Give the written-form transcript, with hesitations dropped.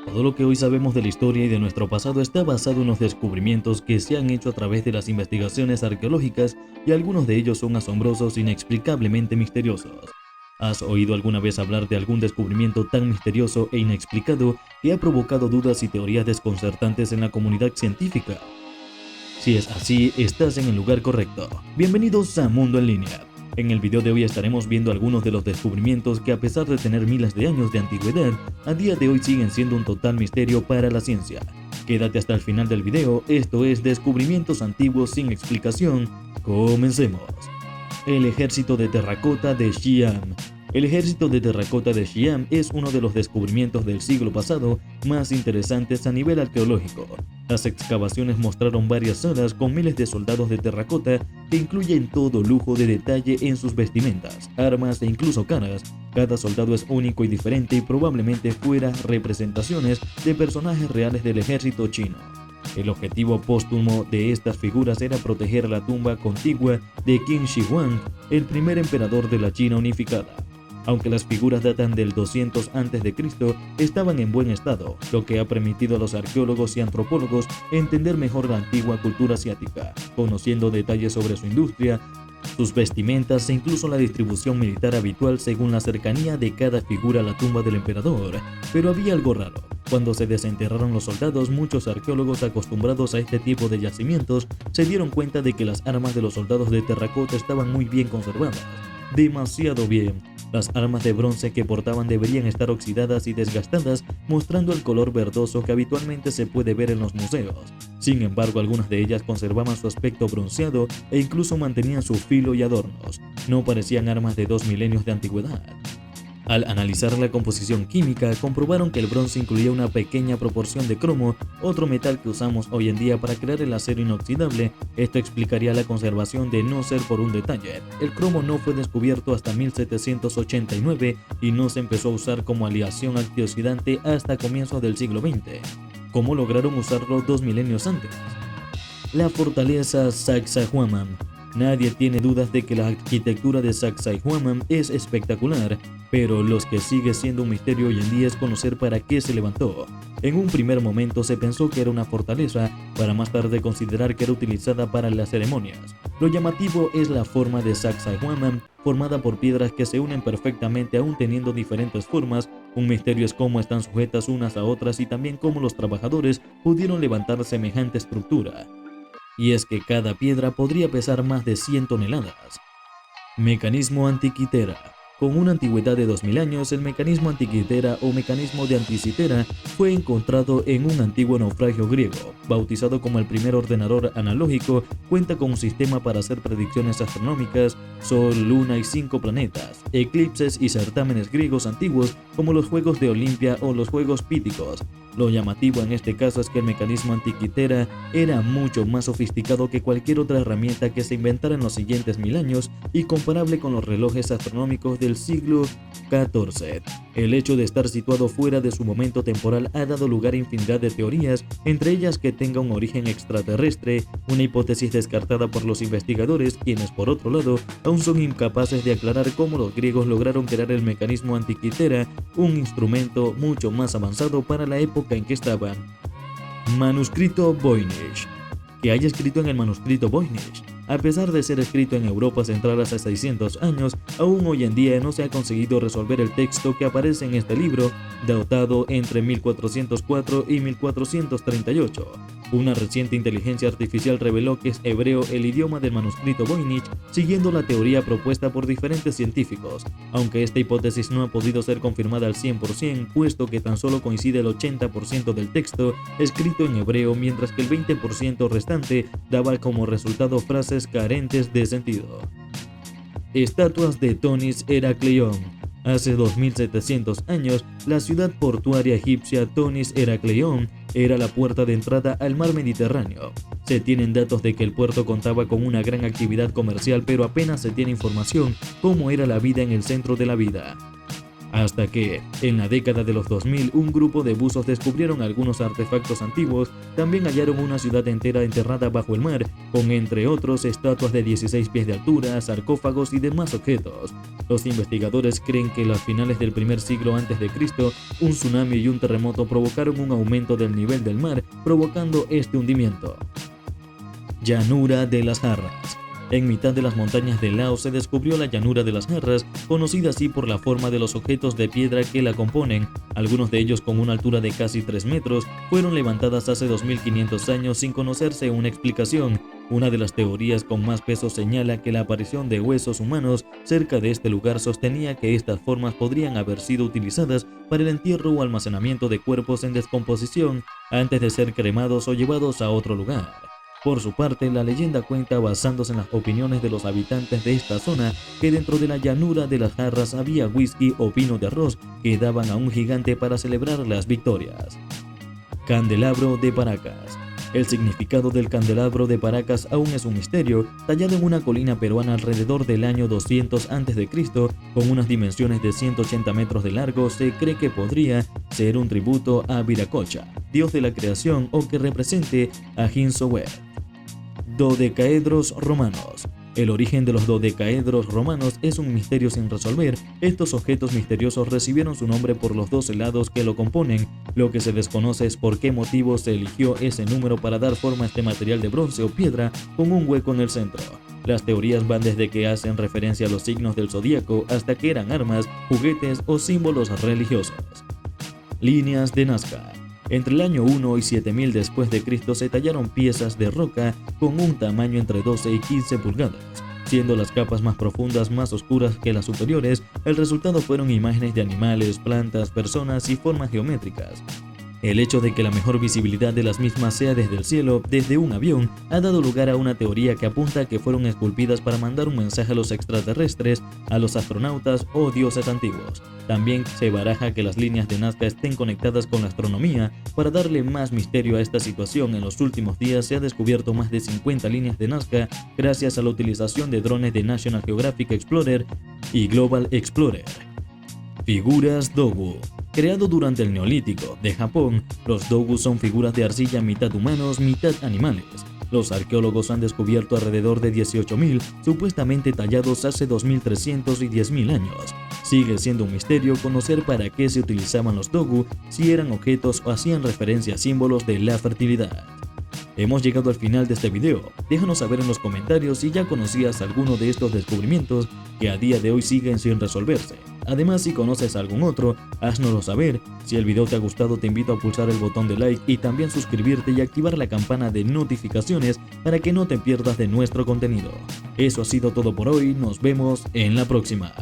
Todo lo que hoy sabemos de la historia y de nuestro pasado está basado en los descubrimientos que se han hecho a través de las investigaciones arqueológicas y algunos de ellos son asombrosos e inexplicablemente misteriosos. ¿Has oído alguna vez hablar de algún descubrimiento tan misterioso e inexplicado que ha provocado dudas y teorías desconcertantes en la comunidad científica? Si es así, estás en el lugar correcto. Bienvenidos a Mundo en Línea. En el video de hoy estaremos viendo algunos de los descubrimientos que, a pesar de tener miles de años de antigüedad, a día de hoy siguen siendo un total misterio para la ciencia. Quédate hasta el final del video, esto es Descubrimientos Antiguos sin Explicación. Comencemos. El ejército de terracota de Xi'an. El ejército de terracota de Xi'an es uno de los descubrimientos del siglo pasado más interesantes a nivel arqueológico. Las excavaciones mostraron varias salas con miles de soldados de terracota que incluyen todo lujo de detalle en sus vestimentas, armas e incluso caras. Cada soldado es único y diferente y probablemente fuera representaciones de personajes reales del ejército chino. El objetivo póstumo de estas figuras era proteger la tumba contigua de Qin Shi Huang, el primer emperador de la China unificada. Aunque las figuras datan del 200 a.C., estaban en buen estado, lo que ha permitido a los arqueólogos y antropólogos entender mejor la antigua cultura asiática, conociendo detalles sobre su industria, sus vestimentas e incluso la distribución militar habitual según la cercanía de cada figura a la tumba del emperador. Pero había algo raro. Cuando se desenterraron los soldados, muchos arqueólogos acostumbrados a este tipo de yacimientos se dieron cuenta de que las armas de los soldados de terracota estaban muy bien conservadas. Demasiado bien. Las armas de bronce que portaban deberían estar oxidadas y desgastadas, mostrando el color verdoso que habitualmente se puede ver en los museos. Sin embargo, algunas de ellas conservaban su aspecto bronceado e incluso mantenían su filo y adornos. No parecían armas de 2 milenios de antigüedad. Al analizar la composición química, comprobaron que el bronce incluía una pequeña proporción de cromo, otro metal que usamos hoy en día para crear el acero inoxidable. Esto explicaría la conservación de no ser por un detalle. El cromo no fue descubierto hasta 1789 y no se empezó a usar como aleación antioxidante hasta comienzos del siglo XX. ¿Cómo lograron usarlo 2 milenios antes? La fortaleza Sacsayhuaman. Nadie tiene dudas de que la arquitectura de Sacsayhuaman es espectacular, pero lo que sigue siendo un misterio hoy en día es conocer para qué se levantó. En un primer momento se pensó que era una fortaleza, para más tarde considerar que era utilizada para las ceremonias. Lo llamativo es la forma de Sacsayhuaman, formada por piedras que se unen perfectamente aún teniendo diferentes formas. Un misterio es cómo están sujetas unas a otras y también cómo los trabajadores pudieron levantar semejante estructura. Y es que cada piedra podría pesar más de 100 toneladas. Mecanismo Antikythera. Con una antigüedad de 2000 años, el mecanismo Antikythera o mecanismo de Anticythera fue encontrado en un antiguo naufragio griego. Bautizado como el primer ordenador analógico, cuenta con un sistema para hacer predicciones astronómicas, Sol, Luna y 5 planetas, eclipses y certámenes griegos antiguos como los Juegos de Olimpia o los Juegos Píticos. Lo llamativo en este caso es que el mecanismo Antikythera era mucho más sofisticado que cualquier otra herramienta que se inventara en los siguientes 1000 años y comparable con los relojes astronómicos del siglo XIV. El hecho de estar situado fuera de su momento temporal ha dado lugar a infinidad de teorías, entre ellas que tenga un origen extraterrestre, una hipótesis descartada por los investigadores, quienes por otro lado aún son incapaces de aclarar cómo los griegos lograron crear el mecanismo Antikythera, un instrumento mucho más avanzado para la época en que estaban. Manuscrito Voynich. Que haya escrito en el manuscrito Voynich. A pesar de ser escrito en Europa central hace 600 años, aún hoy en día no se ha conseguido resolver el texto que aparece en este libro, datado entre 1404 y 1438. Una reciente inteligencia artificial reveló que es hebreo el idioma del manuscrito Voynich, siguiendo la teoría propuesta por diferentes científicos, aunque esta hipótesis no ha podido ser confirmada al 100%, puesto que tan solo coincide el 80% del texto escrito en hebreo, mientras que el 20% restante daba como resultado frases carentes de sentido. Estatuas de Tonis Herakleion. Hace 2700 años, la ciudad portuaria egipcia Tonis Herakleion era la puerta de entrada al mar Mediterráneo. Se tienen datos de que el puerto contaba con una gran actividad comercial, pero apenas se tiene información cómo era la vida en el centro de la vida. Hasta que, en la década de los 2000, un grupo de buzos descubrieron algunos artefactos antiguos. También hallaron una ciudad entera enterrada bajo el mar, con entre otros estatuas de 16 pies de altura, sarcófagos y demás objetos. Los investigadores creen que a finales del primer siglo a.C., un tsunami y un terremoto provocaron un aumento del nivel del mar, provocando este hundimiento. Llanura de las Jarras. En mitad de las montañas de Laos se descubrió la llanura de las Jarras, conocida así por la forma de los objetos de piedra que la componen. Algunos de ellos, con una altura de casi 3 metros, fueron levantadas hace 2500 años sin conocerse una explicación. Una de las teorías con más peso señala que la aparición de huesos humanos cerca de este lugar sostenía que estas formas podrían haber sido utilizadas para el entierro o almacenamiento de cuerpos en descomposición antes de ser cremados o llevados a otro lugar. Por su parte, la leyenda cuenta, basándose en las opiniones de los habitantes de esta zona, que dentro de la llanura de las Jarras había whisky o vino de arroz que daban a un gigante para celebrar las victorias. Candelabro de Paracas. El significado del candelabro de Paracas aún es un misterio. Tallado en una colina peruana alrededor del año 200 a.C., con unas dimensiones de 180 metros de largo, se cree que podría ser un tributo a Viracocha, dios de la creación, o que represente a Hinsower. Dodecaedros romanos. El origen de los dodecaedros romanos es un misterio sin resolver. Estos objetos misteriosos recibieron su nombre por los 12 lados que lo componen. Lo que se desconoce es por qué motivo se eligió ese número para dar forma a este material de bronce o piedra con un hueco en el centro. Las teorías van desde que hacen referencia a los signos del zodíaco hasta que eran armas, juguetes o símbolos religiosos. Líneas de Nazca. Entre el año 1 y 7000 después de Cristo se tallaron piezas de roca con un tamaño entre 12 y 15 pulgadas. Siendo las capas más profundas más oscuras que las superiores, el resultado fueron imágenes de animales, plantas, personas y formas geométricas. El hecho de que la mejor visibilidad de las mismas sea desde el cielo, desde un avión, ha dado lugar a una teoría que apunta a que fueron esculpidas para mandar un mensaje a los extraterrestres, a los astronautas o dioses antiguos. También se baraja que las líneas de Nazca estén conectadas con la astronomía. Para darle más misterio a esta situación, en los últimos días se ha descubierto más de 50 líneas de Nazca gracias a la utilización de drones de National Geographic Explorer y Global Explorer. Figuras Dogu. Creado durante el Neolítico de Japón, los dogu son figuras de arcilla mitad humanos, mitad animales. Los arqueólogos han descubierto alrededor de 18.000, supuestamente tallados hace 2.300 y 10.000 años. Sigue siendo un misterio conocer para qué se utilizaban los dogu, si eran objetos o hacían referencia a símbolos de la fertilidad. Hemos llegado al final de este video. Déjanos saber en los comentarios si ya conocías alguno de estos descubrimientos que a día de hoy siguen sin resolverse. Además, si conoces algún otro, háznoslo saber. Si el video te ha gustado, te invito a pulsar el botón de like y también suscribirte y activar la campana de notificaciones para que no te pierdas de nuestro contenido. Eso ha sido todo por hoy, nos vemos en la próxima.